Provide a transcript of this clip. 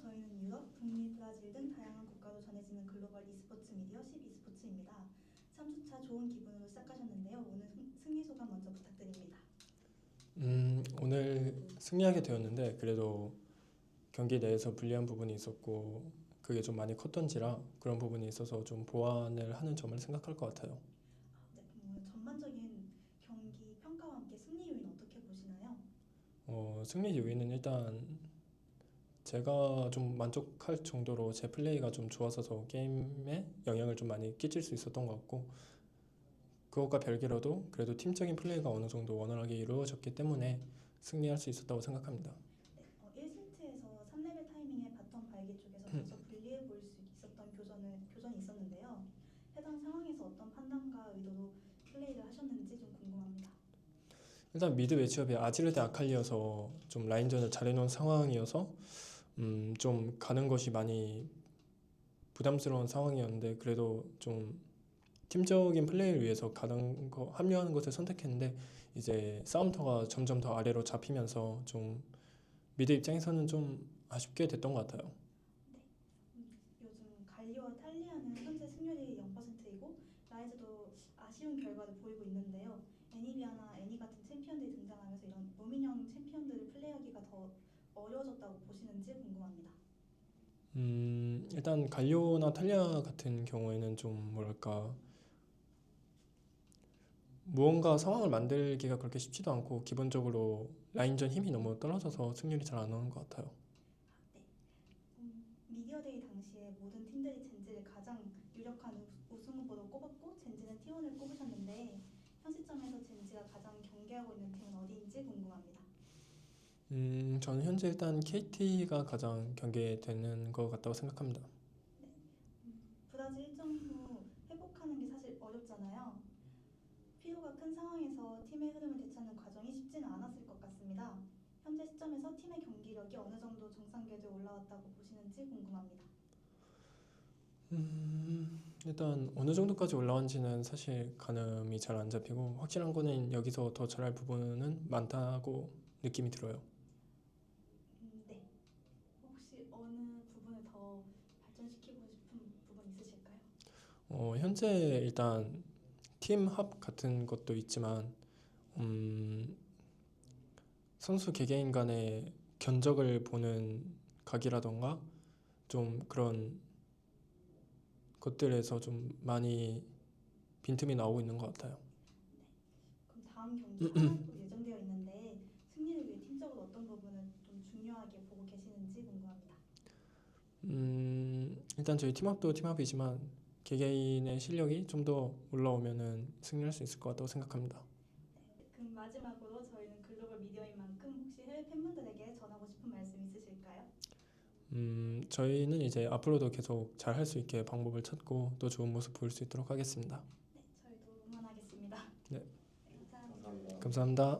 저희는 유럽, 북미, 브라질 등 다양한 국가로 전해지는 글로벌 e스포츠 미디어 12스포츠입니다. 3주차 좋은 기분으로 시작하셨는데요. 오늘 승리 소감 먼저 부탁드립니다. 오늘 승리하게 되었는데 그래도 경기 내에서 불리한 부분이 있었고 그게 좀 많이 컸던지라 그런 부분이 있어서 좀 보완을 하는 점을 생각할 것 같아요. 네, 오늘 전반적인 경기 평가와 함께 승리 요인 어떻게 보시나요? 승리 요인은 일단 제가 좀 만족할 정도로 제 플레이가 좀 좋았어서 게임에 영향을 좀 많이 끼칠 수 있었던 것 같고 그것과 별개로도 그래도 팀적인 플레이가 어느 정도 원활하게 이루어졌기 때문에 승리할 수 있었다고 생각합니다. 네, 1세트에서 3레벨 타이밍에 바텀 발기 쪽에서 다소 불리해 보일 수 있었던 교전이 있었는데요. 해당 상황에서 어떤 판단과 의도로 플레이를 하셨는지 좀 궁금합니다. 일단 미드 매치업이 아지르 대 아칼리여서 좀 라인전을 잘 해놓은 상황이어서 좀 가는 것이 많이 부담스러운 상황이었는데 그래도 좀 팀적인 플레이를 위해서 합류하는 것을 선택했는데 이제 싸움터가 점점 더 아래로 잡히면서 좀 미드 입장에서는 좀 아쉽게 됐던 것 같아요. 네, 요즘 갈리오와 탈리아는 현재 승률이 0%이고 라이즈도 아쉬운 결과를 보이고 있는데요. 애니비아나 애니 같은 챔피언들이 등장하면서 이런 무민형 챔피언들을 플레이하기가 더 어려워졌다고 보시는지 궁금합니다. 일단 갈리오나 탈리아 같은 경우에는 좀 뭐랄까 무언가 상황을 만들기가 그렇게 쉽지도 않고 기본적으로 라인전 힘이 너무 떨어져서 승률이 잘 안 나오는 것 같아요. 네, 미디어데이 당시에 모든 팀들이 젠지를 가장 유력한 우승 후보로 꼽았고 젠지는 T1을 꼽으셨는데 현 시점에서 젠지가 가장 경계하고 있는 팀은 어디인지 궁금합니다. 저는 현재 일단 KT가 가장 경계되는 것 같다고 생각합니다. 네, 브라질 일정 후 회복하는 게 사실 어렵잖아요. 피로가 큰 상황에서 팀의 흐름을 되찾는 과정이 쉽지는 않았을 것 같습니다. 현재 시점에서 팀의 경기력이 어느 정도 정상 궤도에 올라왔다고 보시는지 궁금합니다. 일단 어느 정도까지 올라온지는 사실 가늠이 잘 안 잡히고 확실한 거는 여기서 더 잘할 부분은 많다고 느낌이 들어요. 네. 혹시 어느 부분을 더 발전시키고 싶은 부분 있으실까요? 현재 일단 팀 합 같은 것도 있지만 선수 개개인 간의 견적을 보는 각이라던가 좀 그런 것들에서 좀 많이 빈틈이 나오고 있는 것 같아요. 네. 그럼 다음 경기 하나도 예정되어 있는데 승리를 위해 팀적으로 어떤 부분을 좀 중요하게 보고 계시는지 궁금합니다. 일단 저희 팀합도 팀합이지만 개개인의 실력이 좀 더 올라오면은 승리할 수 있을 것 같다고 생각합니다. 네. 그럼 마지막으로 저희는 글로벌 미디어인 만큼 혹시 해외 팬분들에게 전하고 싶은 말씀 있으실까요? 저희는 이제 앞으로도 계속 잘 할 수 있게 방법을 찾고 또 좋은 모습 보일 수 있도록 하겠습니다. 네, 저희도 응원하겠습니다. 네, 네, 감사합니다. 감사합니다.